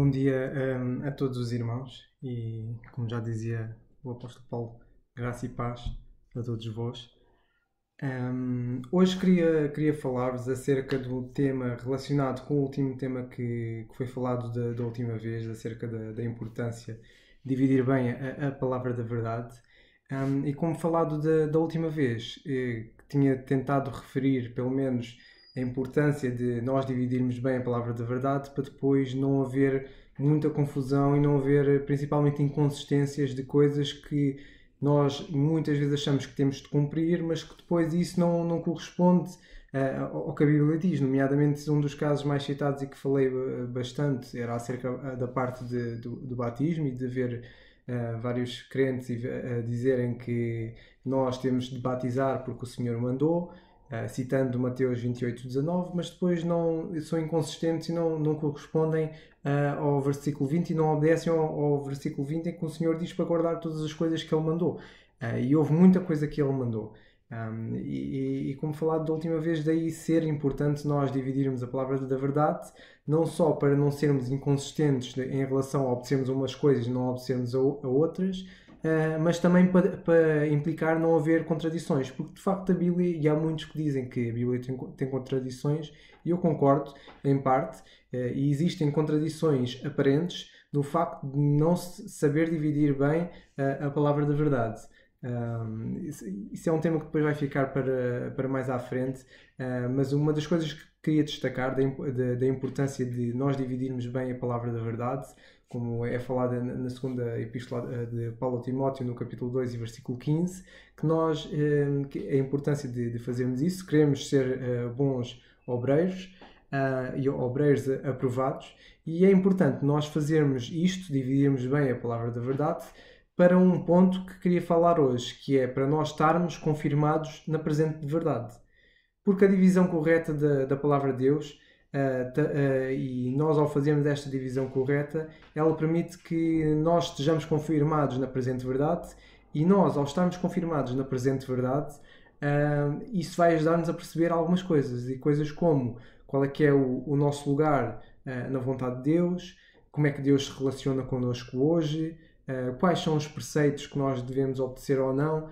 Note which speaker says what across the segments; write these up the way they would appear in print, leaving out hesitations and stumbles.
Speaker 1: Bom dia, a todos os irmãos e, como já dizia o apóstolo Paulo, graça e paz a todos vós. Hoje queria falar-vos acerca do tema relacionado com o último tema que foi falado da última vez, acerca da importância de dividir bem a palavra da verdade. E como falado da última vez, tinha tentado referir pelo menos a importância de nós dividirmos bem a palavra da verdade para depois não haver muita confusão e não haver principalmente inconsistências de coisas que nós muitas vezes achamos que temos de cumprir, mas que depois isso não corresponde ao que a Bíblia diz. Nomeadamente, um dos casos mais citados e que falei bastante era acerca da parte do batismo e de ver vários crentes dizerem que nós temos de batizar porque o Senhor mandou, citando Mateus 28:19, mas depois não são inconsistentes e não correspondem ao versículo 20 e não obedecem ao versículo 20 em que o Senhor diz para guardar todas as coisas que Ele mandou. E houve muita coisa que Ele mandou. E como falado da última vez, daí ser importante nós dividirmos a palavra da verdade, não só para não sermos inconsistentes em relação a obedecermos a umas coisas e não obedecermos a outras, mas também para implicar não haver contradições, porque de facto a Bíblia, e há muitos que dizem que a Bíblia tem contradições, e eu concordo em parte, e existem contradições aparentes no facto de não saber dividir bem a palavra da verdade. Isso é um tema que depois vai ficar para mais à frente, mas uma das coisas que queria destacar da importância de nós dividirmos bem a palavra da verdade, como é falada na segunda epístola de Paulo a Timóteo, no capítulo 2 e versículo 15, que a importância de fazermos isso, queremos ser bons obreiros e obreiros aprovados, e é importante nós fazermos isto, dividirmos bem a palavra da verdade, para um ponto que queria falar hoje, que é para nós estarmos confirmados na presente verdade. Porque a divisão correta da palavra de Deus, e nós ao fazermos esta divisão correta, ela permite que nós estejamos confirmados na presente verdade, e nós, ao estarmos confirmados na presente verdade, isso vai ajudar-nos a perceber algumas coisas, e coisas como qual é que é o nosso lugar na vontade de Deus, como é que Deus se relaciona connosco hoje, quais são os preceitos que nós devemos obedecer ou não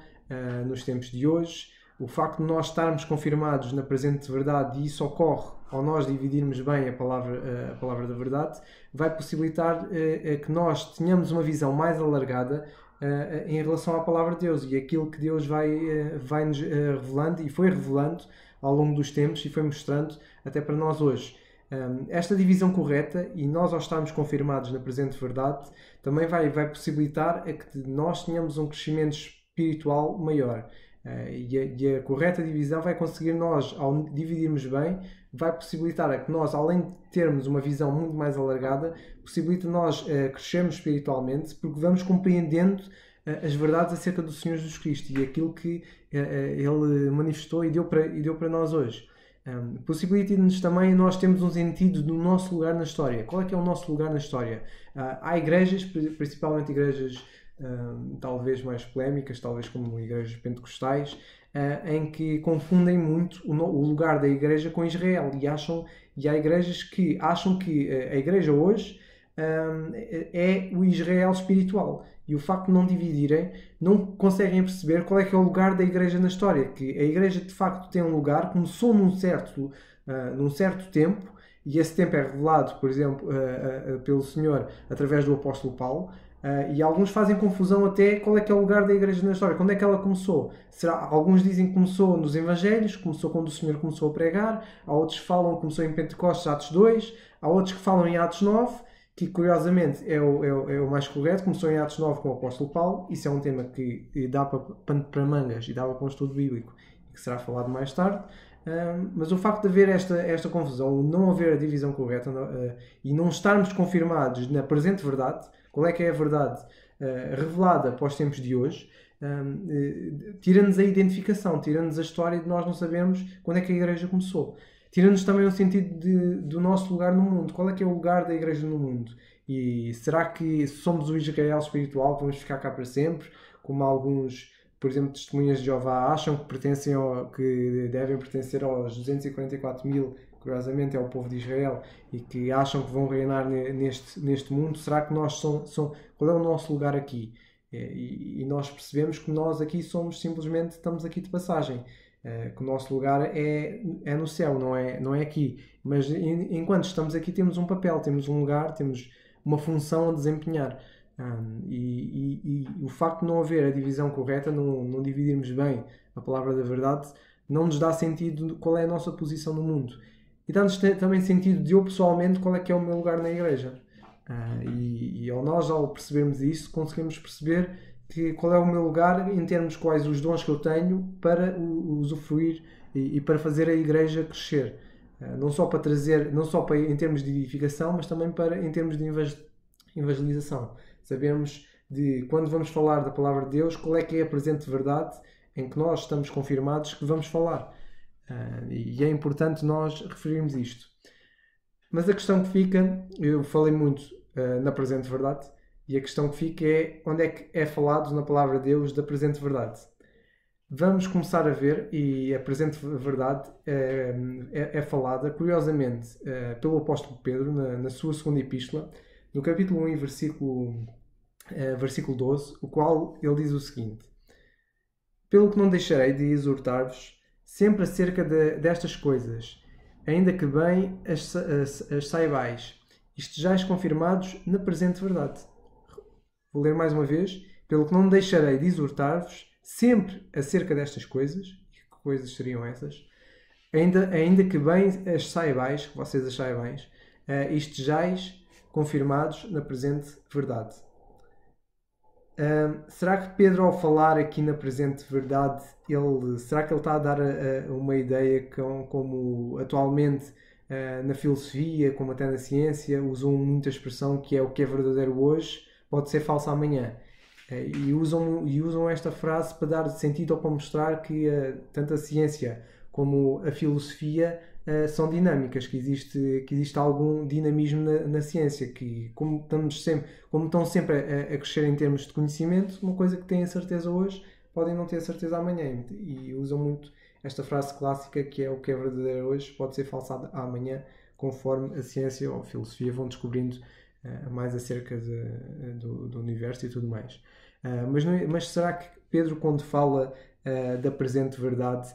Speaker 1: nos tempos de hoje. O facto de nós estarmos confirmados na presente verdade, e isso ocorre ao nós dividirmos bem a palavra da verdade, vai possibilitar que nós tenhamos uma visão mais alargada em relação à palavra de Deus e aquilo que Deus vai nos revelando e foi revelando ao longo dos tempos e foi mostrando até para nós hoje. Esta divisão correta, e nós ao estarmos confirmados na presente verdade, também vai possibilitar a que nós tenhamos um crescimento espiritual maior. E a correta divisão vai conseguir nós, ao dividirmos bem, vai possibilitar a que nós, além de termos uma visão muito mais alargada, possibilita nós crescermos espiritualmente, porque vamos compreendendo as verdades acerca do Senhor Jesus Cristo e aquilo que Ele manifestou e deu para nós hoje. Possibilita-nos também nós termos um sentido do nosso lugar na história. Qual é que é o nosso lugar na história? Há igrejas, principalmente igrejas talvez mais polémicas, talvez como igrejas pentecostais, em que confundem muito o lugar da igreja com Israel e há igrejas que acham que a igreja hoje é o Israel espiritual, e o facto de não dividirem, não conseguem perceber qual é que é o lugar da igreja na história, que a igreja de facto tem um lugar, começou num certo tempo, e esse tempo é revelado, por exemplo, pelo Senhor através do apóstolo Paulo. E alguns fazem confusão até qual é que é o lugar da igreja na história, quando é que ela começou. Alguns dizem que começou nos Evangelhos, começou quando o Senhor começou a pregar, há outros que falam que começou em Pentecostes, Atos 2, há outros que falam em Atos 9, que curiosamente é o mais correto, começou em Atos 9 com o apóstolo Paulo. Isso é um tema que dá para mangas e dá para um estudo bíblico, que será falado mais tarde. Mas o facto de haver esta confusão, não haver a divisão correta e não estarmos confirmados na presente verdade, qual é que é a verdade revelada para os tempos de hoje, tira-nos a identificação, tira-nos a história de nós não sabermos quando é que a igreja começou. Tira-nos também o sentido do nosso lugar no mundo. Qual é que é o lugar da igreja no mundo? E será que somos o Israel espiritual que vamos ficar cá para sempre? Como alguns por exemplo, testemunhas de Jeová acham que devem pertencer aos 244 mil, curiosamente é o povo de Israel, e que acham que vão reinar neste mundo, será que qual é o nosso lugar aqui? E nós percebemos que nós aqui estamos aqui de passagem, que o nosso lugar é no céu, não é aqui. Mas enquanto estamos aqui temos um papel, temos um lugar, temos uma função a desempenhar. E o facto de não haver a divisão correta, não dividirmos bem a palavra da verdade, não nos dá sentido de qual é a nossa posição no mundo. E dá-nos também sentido de eu pessoalmente qual é que é o meu lugar na igreja. Ao percebermos isso, conseguimos perceber qual é o meu lugar em termos quais os dons que eu tenho para usufruir e para fazer a igreja crescer. Não só em termos de edificação, mas também em termos de evangelização. Sabemos de quando vamos falar da palavra de Deus, qual é que é a presente verdade em que nós estamos confirmados que vamos falar. E é importante nós referirmos isto. Mas a questão que fica, eu falei muito na presente verdade, e a questão que fica é onde é que é falado na palavra de Deus da presente verdade. Vamos começar a ver, e a presente verdade é falada, curiosamente, pelo apóstolo Pedro, na sua segunda epístola, no capítulo 1 e versículo 12, o qual ele diz o seguinte: pelo que não deixarei de exortar-vos sempre acerca destas coisas, ainda que bem as saibais, e estejais confirmados na presente verdade. Vou ler mais uma vez. Pelo que não deixarei de exortar-vos sempre acerca destas coisas. Que coisas seriam essas? Ainda que bem as saibais, que vocês as saibais, e estejais confirmados na presente verdade. Será que Pedro, ao falar aqui na presente verdade, será que ele está a dar uma ideia como atualmente na filosofia, como até na ciência, usam muita expressão que é o que é verdadeiro hoje pode ser falso amanhã. E usam esta frase para dar sentido ou para mostrar que tanto a ciência como a filosofia são dinâmicas, que existe algum dinamismo na ciência, que como estão sempre a crescer em termos de conhecimento, uma coisa que têm a certeza hoje, podem não ter a certeza amanhã. E usam muito esta frase clássica que é o que é verdadeiro hoje pode ser falso amanhã, conforme a ciência ou a filosofia vão descobrindo mais acerca do universo e tudo mais. Mas será que Pedro, quando fala da presente verdade,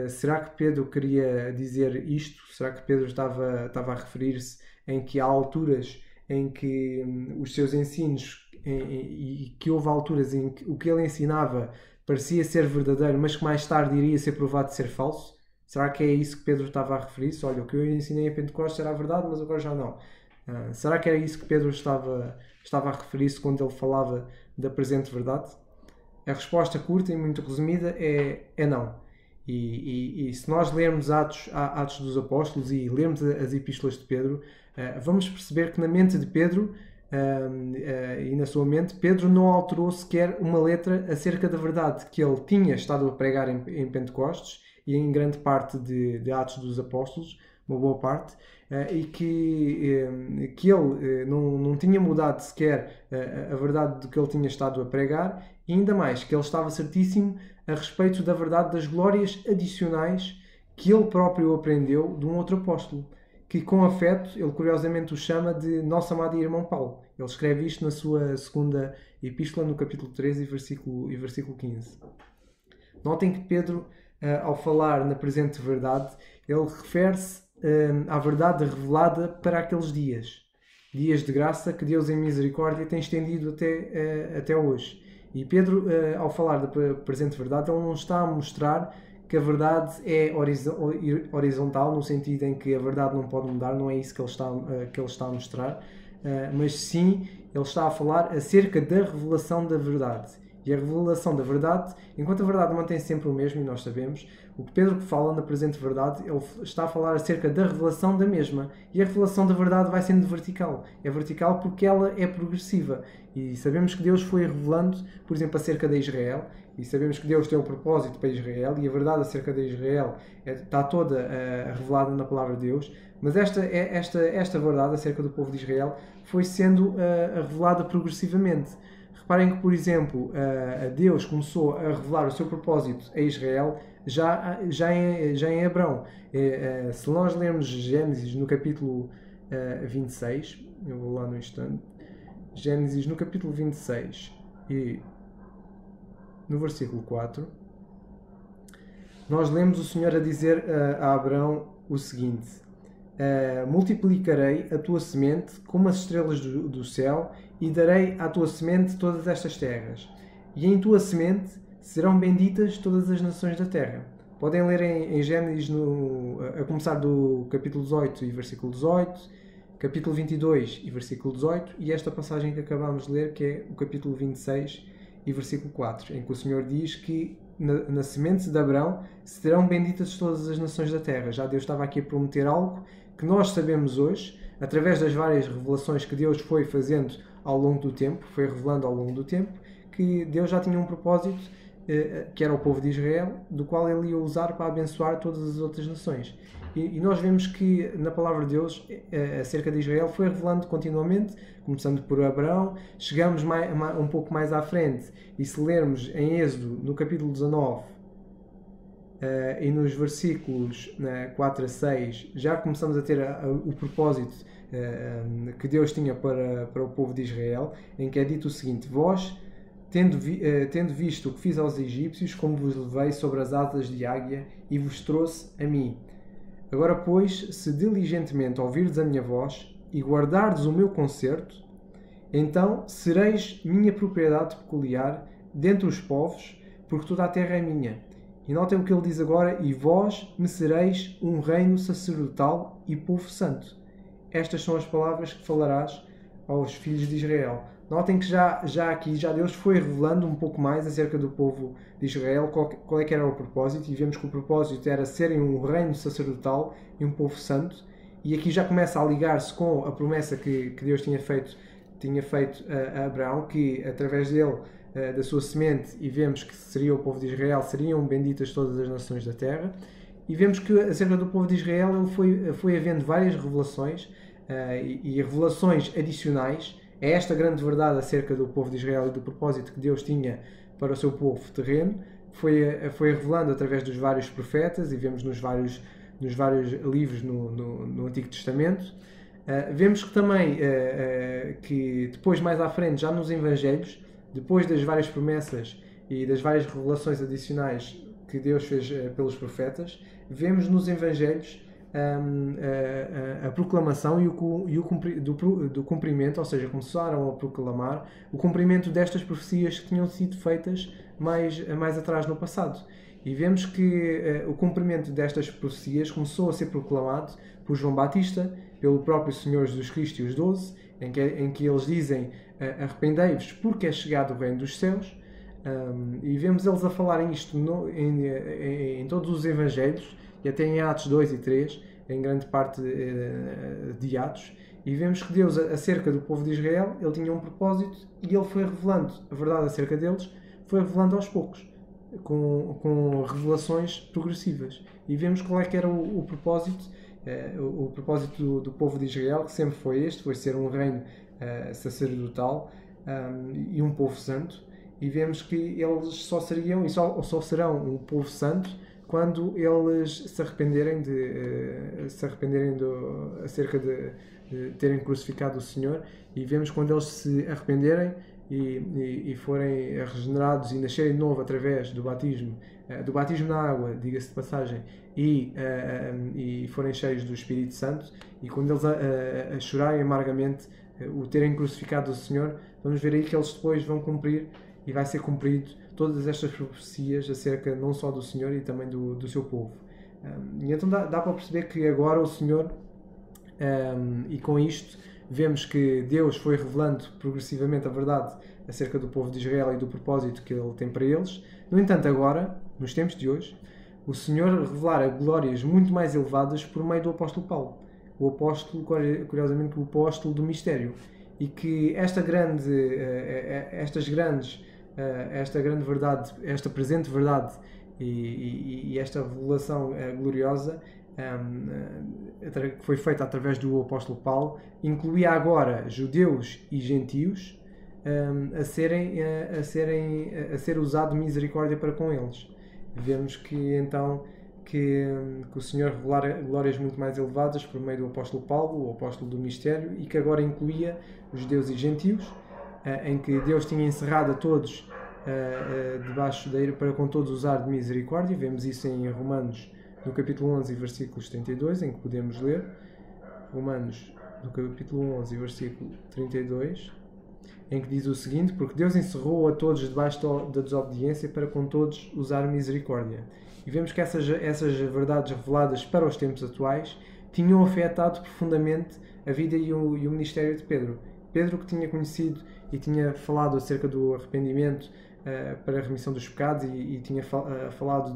Speaker 1: será que Pedro queria dizer isto? Será que Pedro estava a referir-se em que há alturas em que os seus ensinos e que houve alturas em que o que ele ensinava parecia ser verdadeiro, mas que mais tarde iria ser provado de ser falso? Será que é isso que Pedro estava a referir-se? Olha, o que eu ensinei em Pentecostes era a verdade, mas agora já não. Será que era isso que Pedro estava a referir-se quando ele falava da presente verdade? A resposta curta e muito resumida é não. E se nós lermos Atos dos Apóstolos e lermos as epístolas de Pedro, vamos perceber que na mente de Pedro e na sua mente, Pedro não alterou sequer uma letra acerca da verdade que ele tinha estado a pregar em Pentecostes e em grande parte de Atos dos Apóstolos, uma boa parte, e que ele não tinha mudado sequer a verdade do que ele tinha estado a pregar, e ainda mais que ele estava certíssimo a respeito da verdade das glórias adicionais que ele próprio aprendeu de um outro apóstolo, que com afeto ele curiosamente o chama de nosso amado irmão Paulo. Ele escreve isto na sua segunda epístola, no capítulo 13 e versículo 15. Notem que Pedro, ao falar na presente verdade, ele refere-se à verdade revelada para aqueles dias de graça que Deus em misericórdia tem estendido até hoje. E Pedro, ao falar da presente verdade, ele não está a mostrar que a verdade é horizontal, no sentido em que a verdade não pode mudar, não é isso que ele está a mostrar, mas sim, ele está a falar acerca da revelação da verdade. E a revelação da verdade, enquanto a verdade mantém sempre o mesmo, e nós sabemos, o que Pedro fala na presente verdade, ele está a falar acerca da revelação da mesma. E a revelação da verdade vai sendo vertical. É vertical porque ela é progressiva. E sabemos que Deus foi revelando, por exemplo, acerca de Israel, e sabemos que Deus tem um propósito para Israel, e a verdade acerca de Israel está toda revelada na palavra de Deus, mas esta verdade acerca do povo de Israel foi sendo revelada progressivamente. Reparem que, por exemplo, Deus começou a revelar o seu propósito a Israel já em Abrão. Se nós lermos Gênesis no capítulo 26, eu vou lá no instante, Gênesis no capítulo 26 e no versículo 4, nós lemos o Senhor a dizer a Abrão o seguinte: multiplicarei a tua semente como as estrelas do céu e darei à tua semente todas estas terras. E em tua semente serão benditas todas as nações da terra. Podem ler em Gênesis, a começar do capítulo 18 e versículo 18, capítulo 22 e versículo 18, e esta passagem que acabámos de ler, que é o capítulo 26 e versículo 4, em que o Senhor diz que na semente de Abrão serão benditas todas as nações da terra. Já Deus estava aqui a prometer algo que nós sabemos hoje, através das várias revelações que Deus foi fazendo ao longo do tempo, foi revelando ao longo do tempo, que Deus já tinha um propósito, que era o povo de Israel, do qual Ele ia usar para abençoar todas as outras nações. E nós vemos que na palavra de Deus, acerca de Israel, foi revelando continuamente, começando por Abraão, chegamos um pouco mais à frente, e se lermos em Êxodo, no capítulo 19, e nos versículos 4 a 6, já começamos a ter o propósito que Deus tinha para o povo de Israel, em que é dito o seguinte: vós, tendo visto o que fiz aos egípcios, como vos levei sobre as asas de águia e vos trouxe a mim. Agora, pois, se diligentemente ouvirdes a minha voz e guardardes o meu concerto, então sereis minha propriedade peculiar dentre os povos, porque toda a terra é minha. E notem o que ele diz agora: e vós me sereis um reino sacerdotal e povo santo. Estas são as palavras que falarás aos filhos de Israel. Notem que já aqui Deus foi revelando um pouco mais acerca do povo de Israel, qual é que era o propósito, e vemos que o propósito era serem um reino sacerdotal e um povo santo, e aqui já começa a ligar-se com a promessa que Deus tinha feito a Abraão, que através dele, da sua semente, e vemos que seria o povo de Israel, seriam benditas todas as nações da terra. E vemos que acerca do povo de Israel ele foi havendo várias revelações e revelações adicionais a esta grande verdade acerca do povo de Israel e do propósito que Deus tinha para o seu povo terreno. Foi revelando através dos vários profetas, e vemos nos vários livros no Antigo Testamento. Vemos que também que depois, mais à frente, já nos Evangelhos, depois das várias promessas e das várias revelações adicionais que Deus fez pelos profetas, vemos nos Evangelhos a proclamação do cumprimento, ou seja, começaram a proclamar o cumprimento destas profecias que tinham sido feitas mais atrás no passado. E vemos que o cumprimento destas profecias começou a ser proclamado por João Batista, pelo próprio Senhor Jesus Cristo e os 12, em que eles dizem: arrependei-vos porque é chegado o reino dos céus. E vemos eles a falarem isto em todos os Evangelhos, e até em Atos 2 e 3, em grande parte de Atos, e vemos que Deus, acerca do povo de Israel, ele tinha um propósito, e ele foi revelando a verdade acerca deles, foi revelando aos poucos, com revelações progressivas. E vemos qual é que era o propósito, o propósito do povo de Israel, que sempre foi ser um reino sacerdotal e um povo santo. E vemos que eles só seriam e só serão um povo santo quando eles se arrependerem acerca de terem crucificado o Senhor. E vemos quando eles se arrependerem e forem regenerados e nascerem de novo através do batismo na água, diga-se de passagem, e forem cheios do Espírito Santo, e quando eles a chorarem amargamente o terem crucificado o Senhor, vamos ver aí que eles depois vão cumprir, e vai ser cumprido todas estas profecias acerca não só do Senhor e também do seu povo. E então dá para perceber que agora o Senhor, e com isto vemos que Deus foi revelando progressivamente a verdade acerca do povo de Israel e do propósito que Ele tem para eles. No entanto, agora, nos tempos de hoje, o Senhor revelara glórias muito mais elevadas por meio do apóstolo Paulo. O apóstolo, curiosamente, o apóstolo do mistério. E que esta grande verdade, esta presente verdade e esta revelação gloriosa que foi feita através do apóstolo Paulo, incluía agora judeus e gentios, a ser usado de misericórdia para com eles. Vemos que então que o Senhor revelara glórias muito mais elevadas por meio do apóstolo Paulo, o apóstolo do mistério, e que agora incluía os judeus e gentios, em que Deus tinha encerrado a todos debaixo da ira para com todos usar de misericórdia. Vemos isso em Romanos, no capítulo 11, versículos 32, em que podemos ler. Romanos, no capítulo 11, versículo 32, em que diz o seguinte: porque Deus encerrou a todos debaixo da desobediência para com todos usar misericórdia. E vemos que essas verdades reveladas para os tempos atuais tinham afetado profundamente a vida e o ministério de Pedro. Pedro, que tinha conhecido e tinha falado acerca do arrependimento para a remissão dos pecados e tinha falado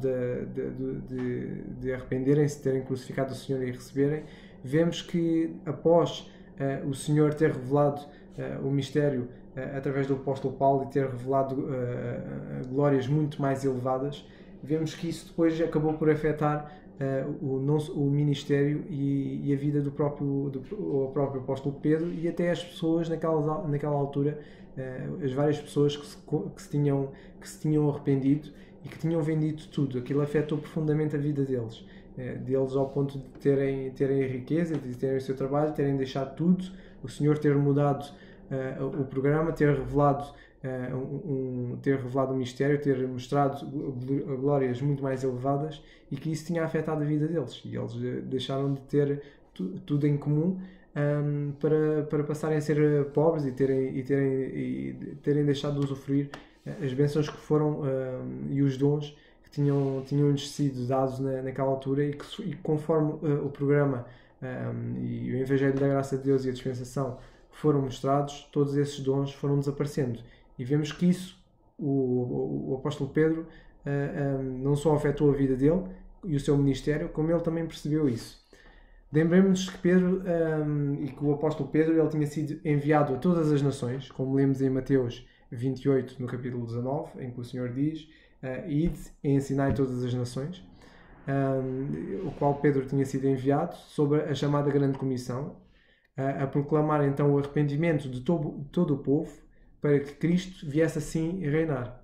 Speaker 1: de arrependerem-se, de terem crucificado o Senhor e receberem, vemos que após o Senhor ter revelado o mistério através do apóstolo Paulo e ter revelado glórias muito mais elevadas, vemos que isso depois acabou por afetar o ministério e a vida do próprio apóstolo Pedro e até as pessoas naquela altura, as várias pessoas que se tinham arrependido e que tinham vendido tudo. Aquilo afetou profundamente a vida deles ao ponto de terem riqueza, de terem o seu trabalho, terem deixado tudo, o Senhor ter mudado o programa, ter revelado o mistério, ter mostrado glórias muito mais elevadas, e que isso tinha afetado a vida deles, e eles deixaram de ter tudo em comum para passarem a ser pobres e terem deixado de usufruir as bênçãos que foram e os dons que tinham-lhes sido dados naquela altura, e que conforme o programa e o Evangelho da Graça de Deus e a dispensação foram mostrados, todos esses dons foram desaparecendo. E vemos que isso, o apóstolo Pedro, não só afetou a vida dele e o seu ministério, como ele também percebeu isso. Lembremos-nos que Pedro, e que o apóstolo Pedro, ele tinha sido enviado a todas as nações, como lemos em Mateus 28, no capítulo 19, em que o Senhor diz: ide e ensinai todas as nações, o qual Pedro tinha sido enviado sobre a chamada Grande Comissão, a proclamar então o arrependimento de todo o povo, para que Cristo viesse assim reinar.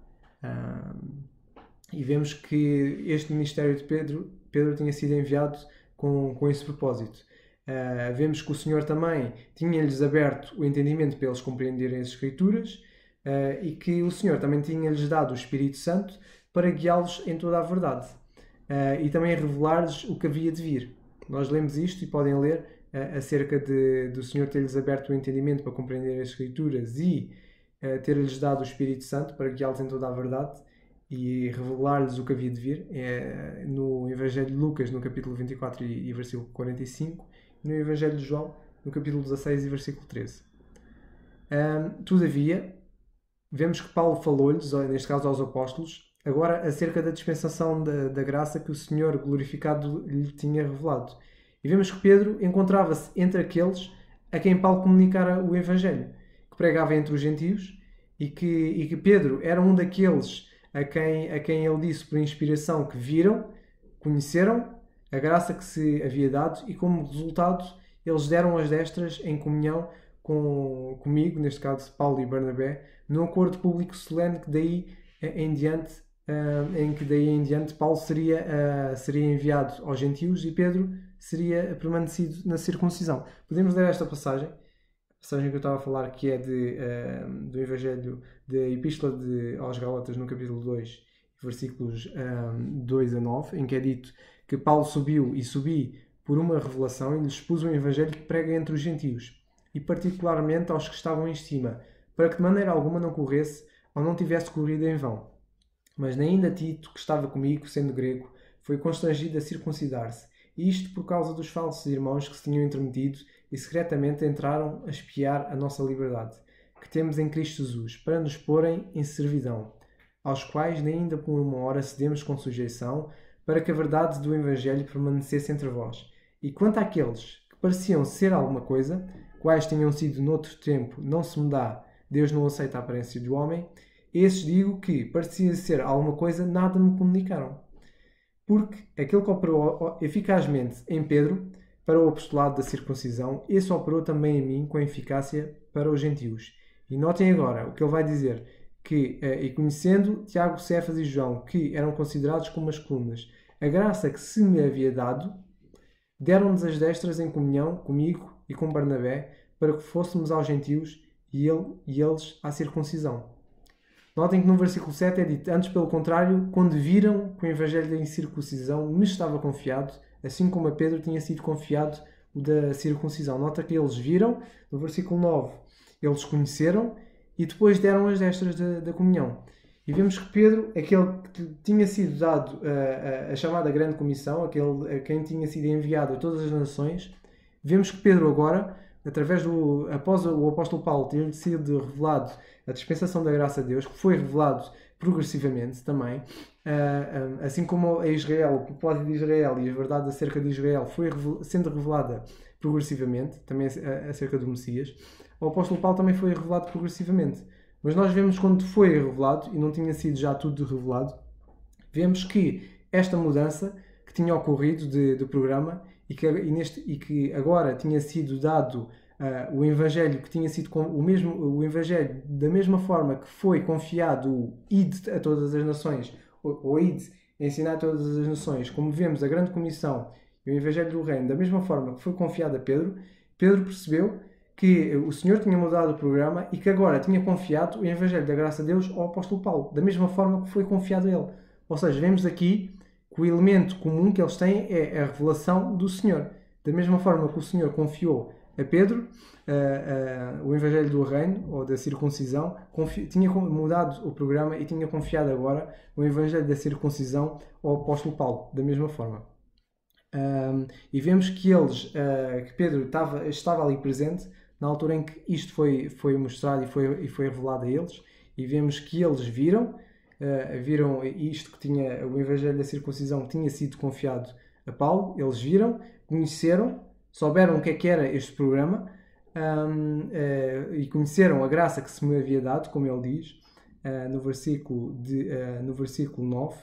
Speaker 1: E vemos que este ministério de Pedro tinha sido enviado com esse propósito. Vemos que o Senhor também tinha-lhes aberto o entendimento para eles compreenderem as Escrituras, e que o Senhor também tinha-lhes dado o Espírito Santo para guiá-los em toda a verdade, e também revelar-lhes o que havia de vir. Nós lemos isto e podem ler acerca do Senhor ter-lhes aberto o entendimento para compreender as Escrituras e ter-lhes dado o Espírito Santo para guiá-los em toda a verdade e revelar-lhes o que havia de vir, no Evangelho de Lucas, no capítulo 24 e versículo 45, e no Evangelho de João, no capítulo 16 e versículo 13. Todavia, vemos que Paulo falou-lhes, neste caso aos apóstolos, agora acerca da dispensação da graça que o Senhor glorificado lhe tinha revelado. E vemos que Pedro encontrava-se entre aqueles a quem Paulo comunicara o Evangelho, que pregava entre os gentios, e que Pedro era um daqueles a quem ele disse por inspiração que viram, conheceram a graça que se havia dado, e como resultado eles deram as destras em comunhão comigo, neste caso Paulo e Barnabé, num acordo público solene que daí em diante Paulo seria enviado aos gentios e Pedro seria permanecido na circuncisão. Podemos ler esta passagem que eu estava a falar, que é do Evangelho da Epístola aos Gálatas, no capítulo 2, versículos 2 a 9, em que é dito que Paulo subi por uma revelação e lhes pus um Evangelho que prega entre os gentios, e particularmente aos que estavam em estima, para que de maneira alguma não corresse ou não tivesse corrido em vão. Mas nem ainda Tito, que estava comigo, sendo grego, foi constrangido a circuncidar-se, e isto por causa dos falsos irmãos que se tinham intrometido e secretamente entraram a espiar a nossa liberdade, que temos em Cristo Jesus, para nos porem em servidão, aos quais nem ainda por uma hora cedemos com sujeição, para que a verdade do Evangelho permanecesse entre vós. E quanto àqueles que pareciam ser alguma coisa, quais tenham sido noutro tempo, não se me dá, Deus não aceita a aparência do homem, esses digo que, parecia ser alguma coisa, nada me comunicaram. Porque aquele que operou eficazmente em Pedro para o apostolado da circuncisão, esse operou também em mim com eficácia para os gentios. E notem agora o que ele vai dizer, que, e conhecendo Tiago, Cefas e João, que eram considerados como as colunas, a graça que se me havia dado, deram-nos as destras em comunhão comigo e com Barnabé, para que fôssemos aos gentios e eles à circuncisão. Notem que no versículo 7 é dito: antes, pelo contrário, quando viram que o evangelho da incircuncisão me estava confiado, assim como a Pedro tinha sido confiado o da circuncisão. Nota que eles viram, no versículo 9, eles conheceram e depois deram as destras da comunhão. E vemos que Pedro, aquele que tinha sido dado a chamada grande comissão, aquele a quem tinha sido enviado a todas as nações, vemos que Pedro agora, após o apóstolo Paulo ter sido revelado a dispensação da graça de Deus, que foi revelado progressivamente também, assim como a Israel, o propósito de Israel e a verdade acerca de Israel foi sendo revelada progressivamente, também acerca do Messias, o apóstolo Paulo também foi revelado progressivamente. Mas nós vemos quando foi revelado, e não tinha sido já tudo revelado, vemos que esta mudança que tinha ocorrido de programa e que agora tinha sido dado o Evangelho que tinha sido o Evangelho da mesma forma que foi confiado o id a todas as nações, o id ensinar a todas as nações, como vemos a grande comissão e o Evangelho do Reino da mesma forma que foi confiado a Pedro, Pedro percebeu que o Senhor tinha mudado o programa e que agora tinha confiado o Evangelho da graça de Deus ao apóstolo Paulo, da mesma forma que foi confiado a ele. Ou seja, vemos aqui que o elemento comum que eles têm é a revelação do Senhor. Da mesma forma que o Senhor confiou a Pedro o Evangelho do Reino, ou da circuncisão, tinha mudado o programa e tinha confiado agora o Evangelho da circuncisão ao apóstolo Paulo, da mesma forma. E vemos que que Pedro estava ali presente na altura em que isto foi mostrado e foi revelado a eles, e vemos que eles viram isto que tinha o Evangelho da circuncisão que tinha sido confiado a Paulo, eles viram, conheceram, souberam o que era este programa e conheceram a graça que se me havia dado, como ele diz no versículo 9,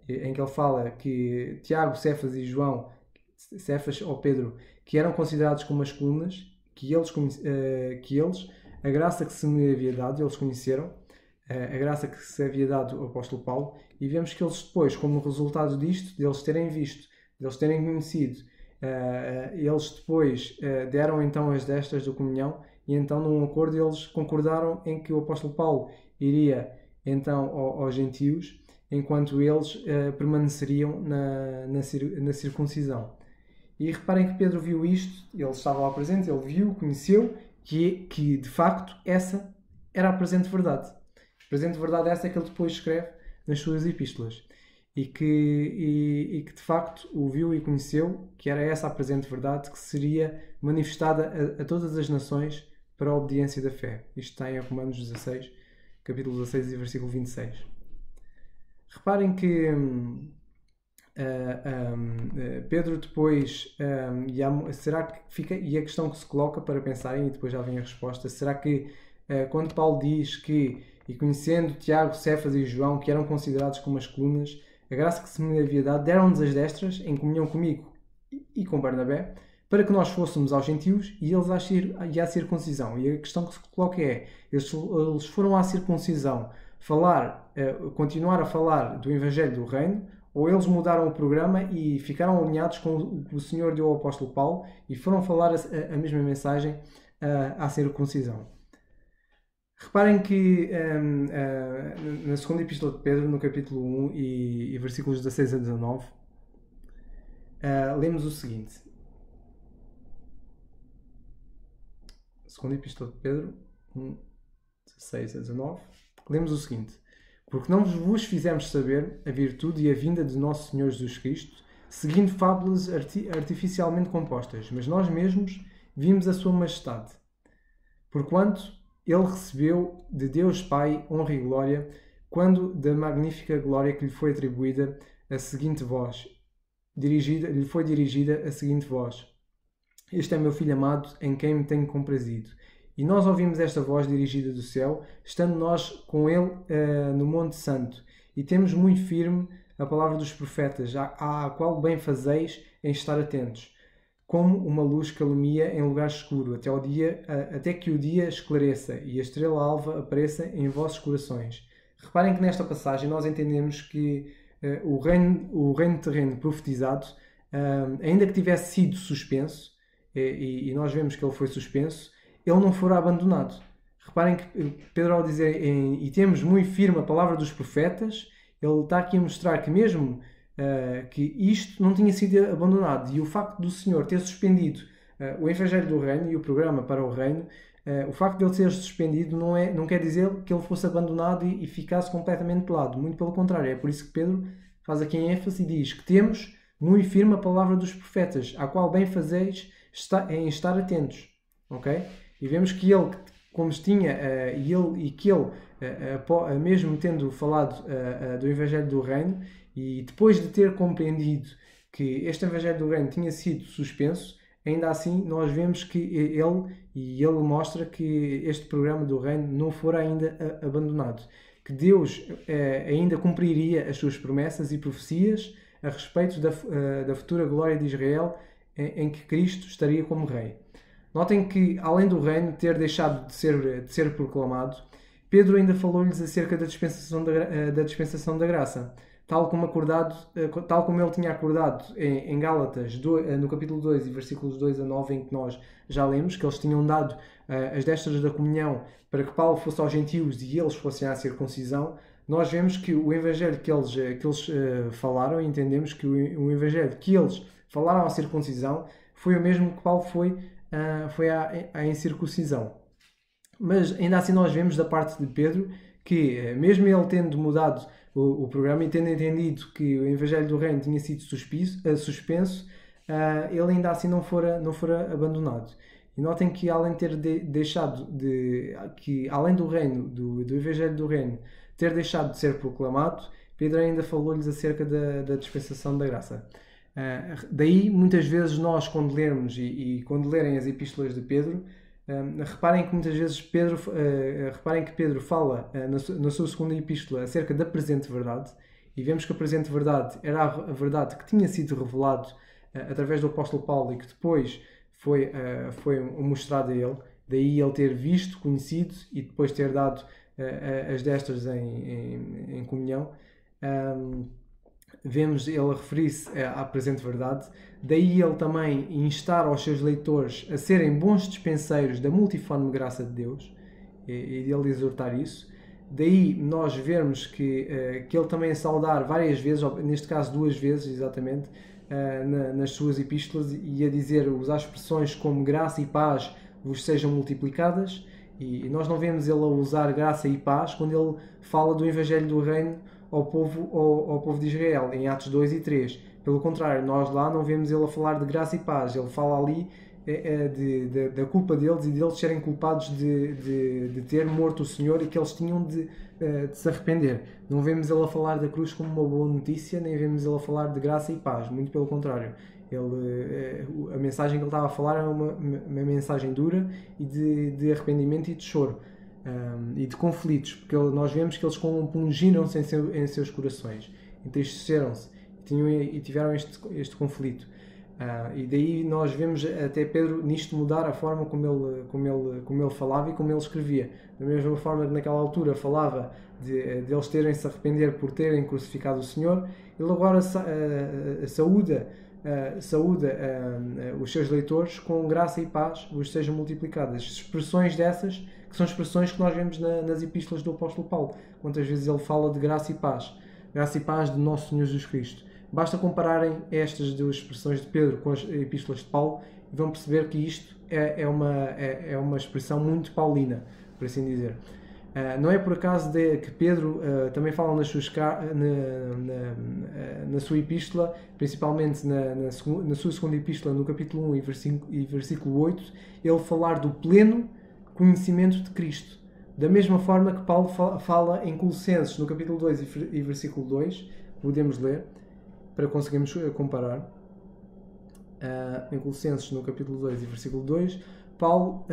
Speaker 1: em que ele fala que Tiago, Cefas e João, Cefas ou Pedro, que eram considerados como as colunas, que eles, a graça que se me havia dado, eles conheceram, a graça que se havia dado ao apóstolo Paulo, e vemos que eles depois, como resultado disto, deles terem visto, deles terem conhecido, eles depois deram então as destras da comunhão, e então num acordo eles concordaram em que o apóstolo Paulo iria então aos gentios, enquanto eles permaneceriam na circuncisão. E reparem que Pedro viu isto, ele estava lá presente, ele viu, conheceu, que de facto essa era a presente verdade. A presente verdade essa é que ele depois escreve nas suas epístolas. E que de facto o viu e conheceu, que era essa a presente verdade que seria manifestada a todas as nações para a obediência da fé. Isto está em Romanos 16, capítulo 16 e versículo 26. Reparem que Pedro depois será que fica, e a questão que se coloca para pensarem, e depois já vem a resposta, será que quando Paulo diz que, e conhecendo Tiago, Cefas e João, que eram considerados como as colunas, a graça que se me havia dado, deram-nos as destras em comunhão comigo e com Barnabé, para que nós fôssemos aos gentios e eles à circuncisão. E a questão que se coloca é, eles foram à circuncisão continuar a falar do Evangelho do Reino, ou eles mudaram o programa e ficaram alinhados com o que o Senhor deu ao apóstolo Paulo e foram falar a mesma mensagem à circuncisão. Reparem que na segunda epístola de Pedro, no capítulo 1 e versículos 16 a 19, lemos o seguinte. Segunda epístola de Pedro, 1, 16 a 19, lemos o seguinte: porque não vos fizemos saber a virtude e a vinda de nosso Senhor Jesus Cristo, seguindo fábulas artificialmente compostas, mas nós mesmos vimos a sua majestade. Porquanto ele recebeu de Deus Pai honra e glória, quando da magnífica glória que lhe foi atribuída a seguinte voz, lhe foi dirigida a seguinte voz: este é meu Filho amado, em quem me tenho comprazido. E nós ouvimos esta voz dirigida do céu, estando nós com ele no Monte Santo, e temos muito firme a palavra dos profetas, à qual bem fazeis em estar atentos, como uma luz que alumia em lugar escuro, até que o dia esclareça e a estrela alva apareça em vossos corações. Reparem que nesta passagem nós entendemos que o reino terreno profetizado, ainda que tivesse sido suspenso, e nós vemos que ele foi suspenso, ele não fora abandonado. Reparem que Pedro, ao dizer e temos muito firme a palavra dos profetas, ele está aqui a mostrar que mesmo que isto não tinha sido abandonado, e o facto do Senhor ter suspendido o Evangelho do Reino e o programa para o Reino, o facto de ele ser suspendido não quer dizer que ele fosse abandonado e ficasse completamente de lado. Muito pelo contrário, é por isso que Pedro faz aqui em ênfase e diz que temos muito firme a palavra dos profetas, à qual bem fazeis em estar atentos. Ok? E vemos que ele, como tinha, mesmo tendo falado do Evangelho do Reino, e depois de ter compreendido que este Evangelho do Reino tinha sido suspenso, ainda assim nós vemos que ele mostra que este programa do Reino não fora ainda abandonado, que Deus ainda cumpriria as suas promessas e profecias a respeito da futura glória de Israel, em que Cristo estaria como Rei. Notem que, além do reino ter deixado de ser proclamado, Pedro ainda falou-lhes acerca da dispensação da graça, tal como ele tinha acordado em Gálatas, no capítulo 2 e versículos 2 a 9, em que nós já lemos, que eles tinham dado as destras da comunhão para que Paulo fosse aos gentios e eles fossem à circuncisão. Nós vemos que o evangelho que eles falaram, e entendemos que o evangelho que eles falaram à circuncisão foi o mesmo que Paulo foi à incircuncisão. Mas ainda assim nós vemos da parte de Pedro que, mesmo ele tendo mudado o programa e tendo entendido que o Evangelho do Reino tinha sido suspenso, ele ainda assim não fora abandonado. E notem que, além de ter além do reino, do Evangelho do Reino ter deixado de ser proclamado, Pedro ainda falou-lhes acerca da dispensação da graça. Daí, muitas vezes, nós, quando lermos e quando lerem as epístolas de Pedro, reparem que muitas vezes Pedro fala na sua segunda epístola acerca da presente verdade, e vemos que a presente verdade era a verdade que tinha sido revelado através do apóstolo Paulo e que depois foi mostrado a ele. Daí ele ter visto, conhecido e depois ter dado as destras em comunhão. Vemos ele a referir-se à presente verdade. Daí ele também instar aos seus leitores a serem bons dispenseiros da multiforme graça de Deus, e ele exortar isso. Daí nós vermos que ele também a saudar várias vezes, neste caso 2 vezes exatamente, nas suas epístolas, e a usar expressões como graça e paz vos sejam multiplicadas, e nós não vemos ele a usar graça e paz quando ele fala do Evangelho do Reino ao povo de Israel, em Atos 2 e 3. Pelo contrário, nós lá não vemos ele a falar de graça e paz. Ele fala ali da culpa deles e deles serem culpados de ter morto o Senhor e que eles tinham de se arrepender. Não vemos ele a falar da cruz como uma boa notícia, nem vemos ele a falar de graça e paz. Muito pelo contrário. A mensagem que ele estava a falar era uma mensagem dura e de arrependimento e de choro. E de conflitos, porque nós vemos que eles compungiram-se em seus corações, entristeceram-se e tiveram este conflito. E daí nós vemos até Pedro nisto mudar a forma como ele falava e como ele escrevia. Da mesma forma que naquela altura falava de eles terem-se arrepender por terem crucificado o Senhor, ele agora saúda os seus leitores com graça e paz vos sejam multiplicadas. Expressões dessas que são expressões que nós vemos nas epístolas do apóstolo Paulo. Quantas vezes ele fala de graça e paz de nosso Senhor Jesus Cristo. Basta compararem estas 2 expressões de Pedro com as epístolas de Paulo e vão perceber que isto é uma expressão muito paulina, por assim dizer. Não é por acaso que Pedro também fala na sua epístola, principalmente na sua segunda epístola, no capítulo 1 e versículo 8, ele falar do pleno conhecimento de Cristo. Da mesma forma que Paulo fala em Colossenses, no capítulo 2 e versículo 2, podemos ler, para conseguirmos comparar. Em Colossenses, no capítulo 2 e versículo 2, Paulo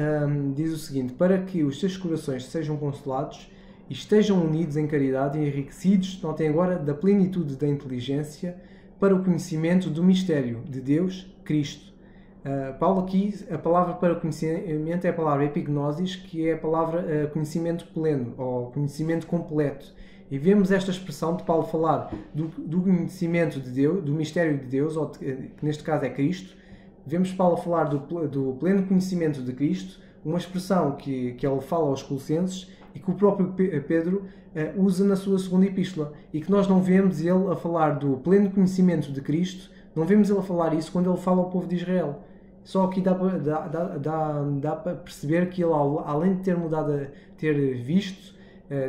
Speaker 1: diz o seguinte: para que os seus corações sejam consolados e estejam unidos em caridade e enriquecidos, notem agora, da plenitude da inteligência, para o conhecimento do mistério de Deus, Cristo, Paulo aqui, a palavra para conhecimento é a palavra epignosis, que é a palavra conhecimento pleno, ou conhecimento completo. E vemos esta expressão de Paulo falar do conhecimento de Deus, do mistério de Deus, ou que neste caso é Cristo. Vemos Paulo falar do pleno conhecimento de Cristo, uma expressão que ele fala aos Colossenses e que o próprio Pedro usa na sua segunda epístola. E que nós não vemos ele a falar do pleno conhecimento de Cristo, não vemos ele a falar isso quando ele fala ao povo de Israel. Só aqui dá para perceber que ele, além de ter mudado, ter visto,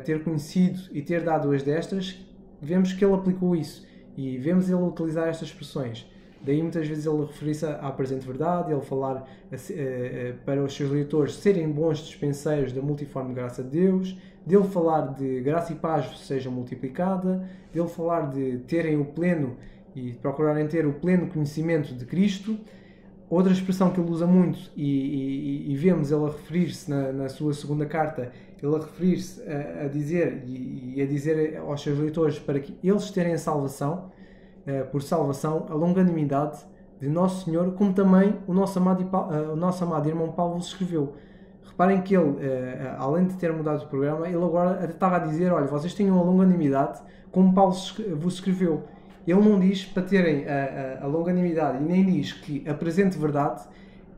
Speaker 1: ter conhecido e ter dado as destas, vemos que ele aplicou isso. E vemos ele utilizar estas expressões. Daí muitas vezes ele referir-se à presente verdade, ele falar para os seus leitores serem bons dispenseiros da multiforme graça de Deus, dele falar de graça e paz seja multiplicada, dele falar de terem o pleno e procurarem ter o pleno conhecimento de Cristo. Outra expressão que ele usa muito, e vemos ele a referir-se na sua segunda carta, ele a referir-se a dizer e a dizer aos seus leitores para que eles terem a salvação, por salvação, a longanimidade de Nosso Senhor, como também o nosso amado irmão Paulo vos escreveu. Reparem que ele, além de ter mudado o programa, ele agora estava a dizer, olha, vocês tenham a longanimidade como Paulo vos escreveu. Ele não diz para terem a longanimidade e nem diz que a presente verdade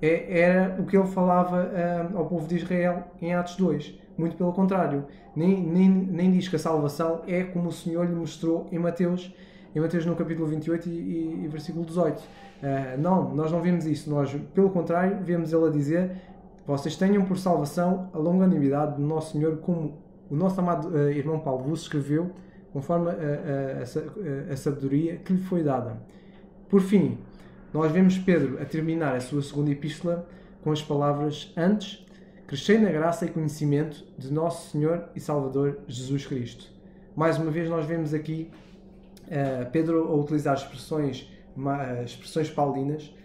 Speaker 1: era o que ele falava ao povo de Israel em Atos 2. Muito pelo contrário. Nem diz que a salvação é como o Senhor lhe mostrou em Mateus no capítulo 28 e versículo 18. Não, nós não vemos isso. Nós, pelo contrário, vemos ele a dizer: vocês tenham por salvação a longanimidade do nosso Senhor, como o nosso amado irmão Paulo vos escreveu, conforme a sabedoria que lhe foi dada. Por fim, nós vemos Pedro a terminar a sua segunda epístola com as palavras: antes, crescei na graça e conhecimento de nosso Senhor e Salvador Jesus Cristo. Mais uma vez nós vemos aqui Pedro a utilizar expressões paulinas,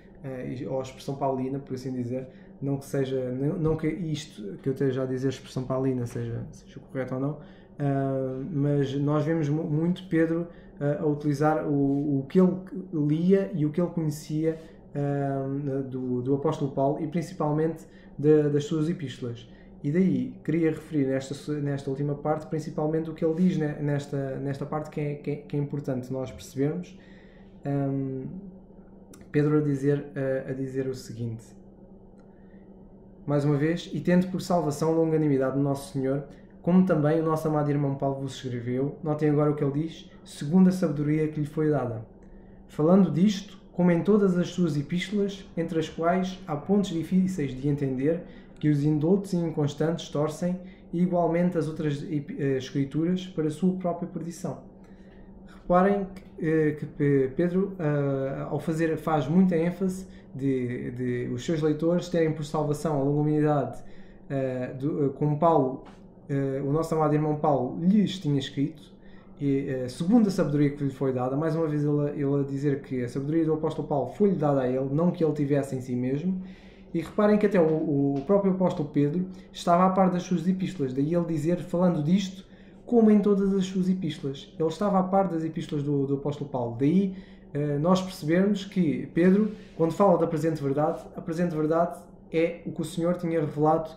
Speaker 1: ou a expressão paulina, por assim dizer. Não que isto que eu esteja a dizer, expressão paulina, seja correto ou não, mas nós vemos muito Pedro a utilizar o que ele lia e o que ele conhecia do apóstolo Paulo, e principalmente das suas epístolas. E daí queria referir nesta última parte principalmente o que ele diz nesta parte que é importante nós percebermos. Pedro a dizer o seguinte, mais uma vez: e tendo por salvação a longanimidade do nosso Senhor, como também o nosso amado irmão Paulo vos escreveu. Notem agora o que ele diz: segundo a sabedoria que lhe foi dada. Falando disto, como em todas as suas epístolas, entre as quais há pontos difíceis de entender, que os indoutos e inconstantes torcem, e igualmente as outras escrituras, para a sua própria perdição. Reparem que Pedro, faz muita ênfase de os seus leitores terem por salvação a longanimidade, como Paulo, o nosso amado irmão Paulo, lhes tinha escrito, e segundo a sabedoria que lhe foi dada. Mais uma vez ele a dizer que a sabedoria do apóstolo Paulo foi-lhe dada a ele, não que ele tivesse em si mesmo. E reparem que até o próprio apóstolo Pedro estava a par das suas epístolas. Daí ele dizer, falando disto, como em todas as suas epístolas. Ele estava a par das epístolas do apóstolo Paulo. Daí nós percebermos que Pedro, quando fala da presente verdade, a presente verdade é o que o Senhor tinha revelado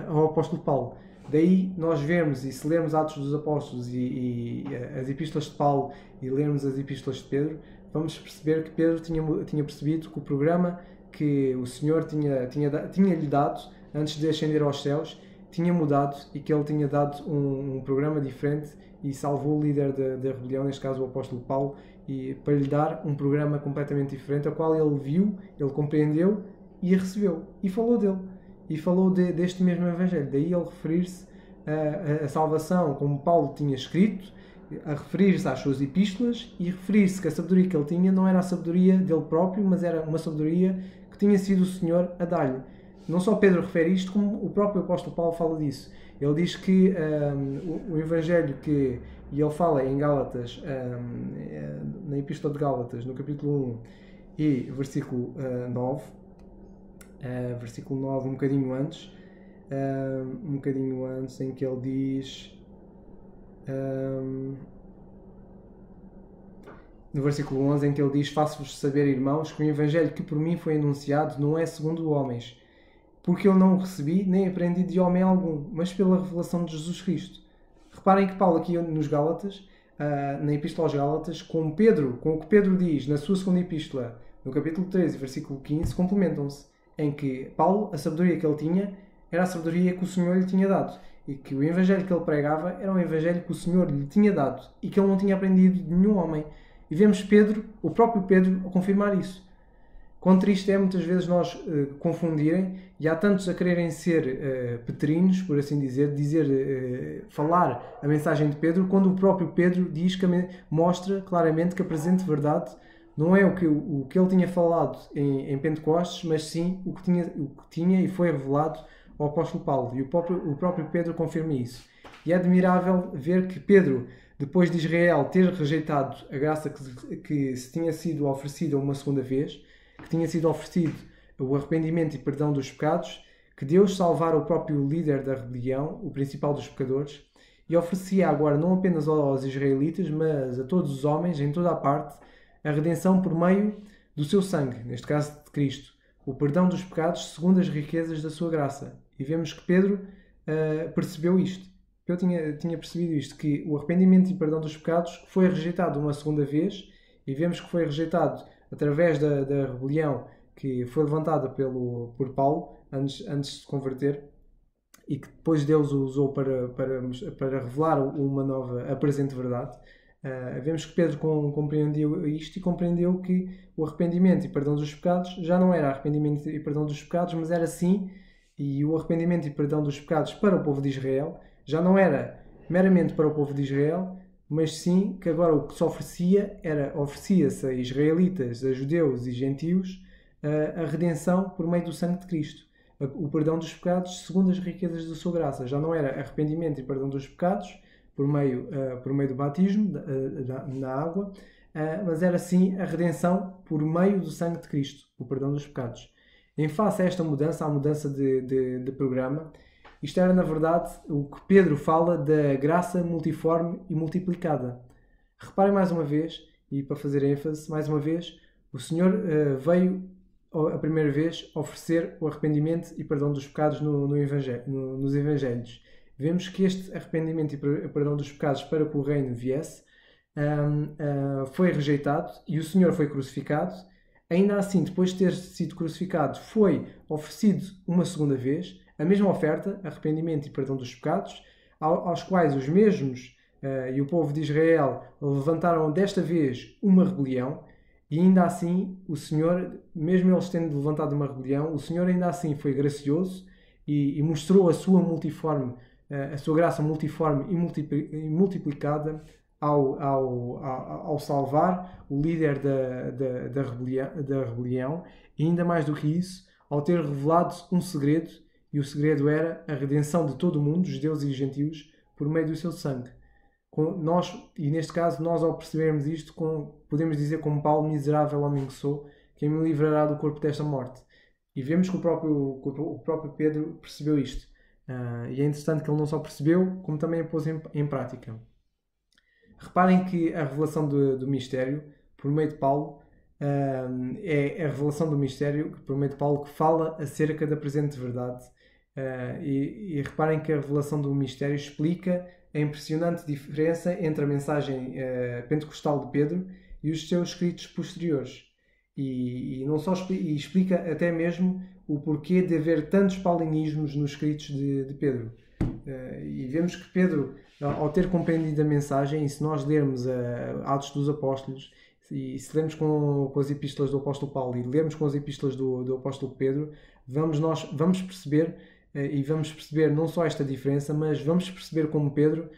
Speaker 1: ao apóstolo Paulo. Daí nós vemos, e se lermos Atos dos Apóstolos e as epístolas de Paulo e lermos as epístolas de Pedro, vamos perceber que Pedro tinha percebido que o programa que o Senhor tinha-lhe dado antes de ascender aos céus tinha mudado, e que ele tinha dado um programa diferente e salvou o líder da rebelião, neste caso o apóstolo Paulo, e para lhe dar um programa completamente diferente, ao qual ele viu, ele compreendeu e recebeu, e falou dele, e falou deste mesmo evangelho. Daí ele referir-se a salvação como Paulo tinha escrito, a referir-se às suas epístolas, e referir-se que a sabedoria que ele tinha não era a sabedoria dele próprio, mas era uma sabedoria que tinha sido o Senhor a dar-lhe. Não só Pedro refere isto, como o próprio apóstolo Paulo fala disso. Ele diz que o evangelho e ele fala em Gálatas, na epístola de Gálatas, no capítulo 1 e versículo 9, um bocadinho antes, em que ele diz... no versículo 11, em que ele diz: faço-vos saber, irmãos, que o evangelho que por mim foi anunciado não é segundo homens, porque eu não o recebi nem aprendi de homem algum, mas pela revelação de Jesus Cristo. Reparem que Paulo aqui nos Gálatas, na Epístola aos Gálatas, com o que Pedro diz na sua segunda Epístola, no capítulo 13, versículo 15, complementam-se, em que Paulo, a sabedoria que ele tinha, era a sabedoria que o Senhor lhe tinha dado, e que o evangelho que ele pregava era um evangelho que o Senhor lhe tinha dado, e que ele não tinha aprendido de nenhum homem. E vemos Pedro, o próprio Pedro, a confirmar isso. Quão triste é muitas vezes nós confundirem, e há tantos a quererem ser petrinos, por assim dizer, falar a mensagem de Pedro, quando o próprio Pedro diz que mostra claramente que a presente verdade não é o que ele tinha falado em Pentecostes, mas sim o que tinha e foi revelado ao apóstolo Paulo. E o próprio Pedro confirma isso. E é admirável ver que Pedro, depois de Israel ter rejeitado a graça que se tinha sido oferecida uma segunda vez, que tinha sido oferecido o arrependimento e perdão dos pecados, que Deus salvara o próprio líder da rebelião, o principal dos pecadores, e oferecia agora não apenas aos israelitas, mas a todos os homens, em toda a parte, a redenção por meio do seu sangue, neste caso de Cristo, o perdão dos pecados segundo as riquezas da sua graça. E vemos que Pedro percebeu isto. Eu tinha percebido isto, que o arrependimento e perdão dos pecados foi rejeitado uma segunda vez, e vemos que foi rejeitado através da rebelião que foi levantada por Paulo antes de se converter, e que depois Deus o usou para revelar uma nova, a presente verdade. Vemos que Pedro compreendeu isto e compreendeu que o arrependimento e perdão dos pecados já não era arrependimento e perdão dos pecados, mas era sim, e o arrependimento e perdão dos pecados para o povo de Israel já não era meramente para o povo de Israel, mas sim que agora o que se oferecia-se a israelitas, a judeus e gentios, a redenção por meio do sangue de Cristo, o perdão dos pecados segundo as riquezas da sua graça. Já não era arrependimento e perdão dos pecados por meio do batismo na água, mas era sim a redenção por meio do sangue de Cristo, o perdão dos pecados. Em face a esta mudança, a mudança de programa, isto era, na verdade, o que Pedro fala da graça multiforme e multiplicada. Reparem mais uma vez, e para fazer ênfase, mais uma vez, o Senhor veio a primeira vez oferecer o arrependimento e perdão dos pecados nos Evangelhos. Vemos que este arrependimento e perdão dos pecados para que o reino viesse foi rejeitado e o Senhor foi crucificado. Ainda assim, depois de ter sido crucificado, foi oferecido uma segunda vez a mesma oferta, arrependimento e perdão dos pecados, aos quais os mesmos e o povo de Israel levantaram desta vez uma rebelião, e ainda assim o Senhor, mesmo eles tendo levantado uma rebelião, o Senhor ainda assim foi gracioso e mostrou a sua graça multiforme e multiplicada ao salvar o líder da rebelião, e ainda mais do que isso, ao ter revelado um segredo, e o segredo era a redenção de todo o mundo, judeus e gentios, por meio do seu sangue. E neste caso, nós ao percebermos isto, podemos dizer como Paulo: miserável homem que sou, quem me livrará do corpo desta morte? E vemos que o próprio Pedro percebeu isto. E é interessante que ele não só percebeu, como também a pôs em prática. Reparem que a revelação do mistério, por meio de Paulo, é a revelação do mistério, por meio de Paulo, que fala acerca da presente verdade. E reparem que a revelação do mistério explica a impressionante diferença entre a mensagem pentecostal de Pedro e os seus escritos posteriores. E não só explica até mesmo o porquê de haver tantos paulinismos nos escritos de Pedro. E vemos que Pedro, ao ter compreendido a mensagem, e se nós lermos Atos dos Apóstolos, e se lermos com as epístolas do apóstolo Paulo e lermos com as epístolas do apóstolo Pedro, vamos perceber, e vamos perceber não só esta diferença, mas vamos perceber como Pedro,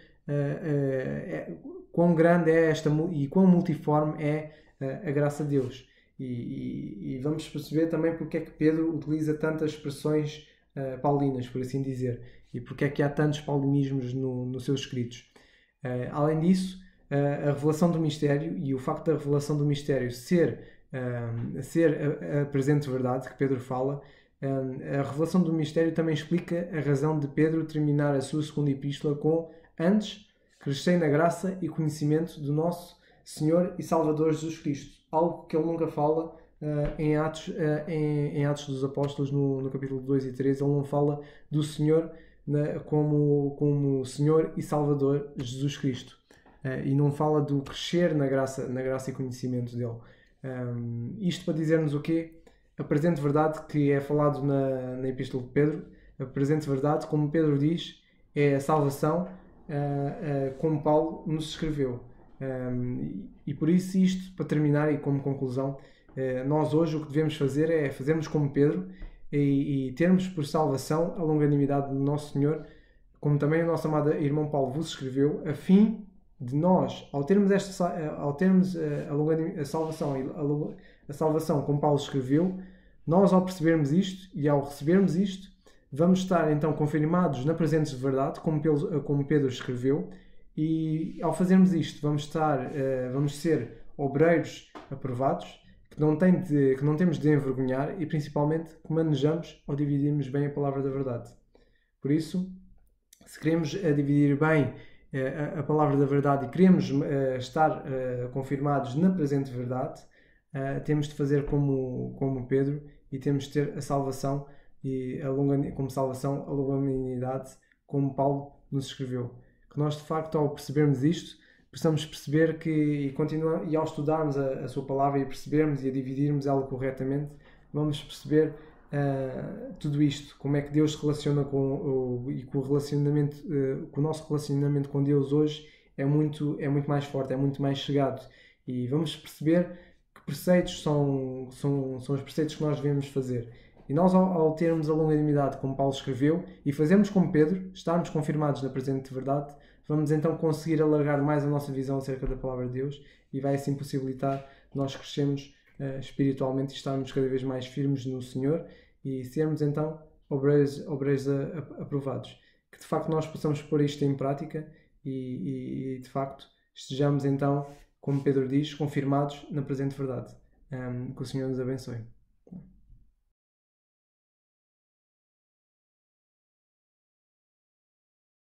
Speaker 1: quão grande é esta e quão multiforme é a graça de Deus. E vamos perceber também porque é que Pedro utiliza tantas expressões paulinas, por assim dizer, e porque é que há tantos paulinismos nos seus escritos. Além disso, a revelação do mistério e o facto da revelação do mistério ser a presente verdade que Pedro fala, a revelação do mistério também explica a razão de Pedro terminar a sua segunda epístola com: antes, crescei na graça e conhecimento do nosso Senhor e Salvador Jesus Cristo. Algo que ele nunca fala em Atos dos Apóstolos, no capítulo 2 e 3, ele não fala do Senhor como Senhor e Salvador Jesus Cristo. E não fala do crescer na graça e conhecimento dele. Isto para dizer-nos o quê? A presente verdade que é falado na Epístola de Pedro, a presente verdade, como Pedro diz, é a salvação, como Paulo nos escreveu. E por isso isto, para terminar e como conclusão, nós hoje o que devemos fazer é fazermos como Pedro e termos por salvação a longanimidade do nosso Senhor, como também o nosso amado irmão Paulo vos escreveu, a fim de nós, ao termos a salvação como Paulo escreveu, nós ao percebermos isto e ao recebermos isto, vamos estar então confirmados na presença de verdade, como Pedro escreveu, e ao fazermos isto vamos ser obreiros aprovados, que não temos de envergonhar e principalmente que manejamos ou dividirmos bem a palavra da verdade. Por isso, se queremos dividir bem a palavra da verdade e queremos estar confirmados na presente verdade, temos de fazer como Pedro e temos de ter a salvação como salvação a longanimidade, como Paulo nos escreveu. Que nós de facto, ao percebermos isto, possamos perceber e ao estudarmos a sua palavra e percebermos e a dividirmos ela corretamente, vamos perceber tudo isto, como é que Deus se relaciona com o relacionamento, que o nosso relacionamento com Deus hoje é muito mais forte, é muito mais chegado, e vamos perceber que preceitos são os preceitos que nós devemos fazer. E nós, ao termos a longanimidade, como Paulo escreveu, e fazermos como Pedro, estarmos confirmados na presente verdade, vamos então conseguir alargar mais a nossa visão acerca da palavra de Deus e vai assim possibilitar nós crescermos espiritualmente e estarmos cada vez mais firmes no Senhor e sermos então obreiros aprovados. Que de facto nós possamos pôr isto em prática e de facto estejamos então, como Pedro diz, confirmados na presente verdade. Que o Senhor nos abençoe.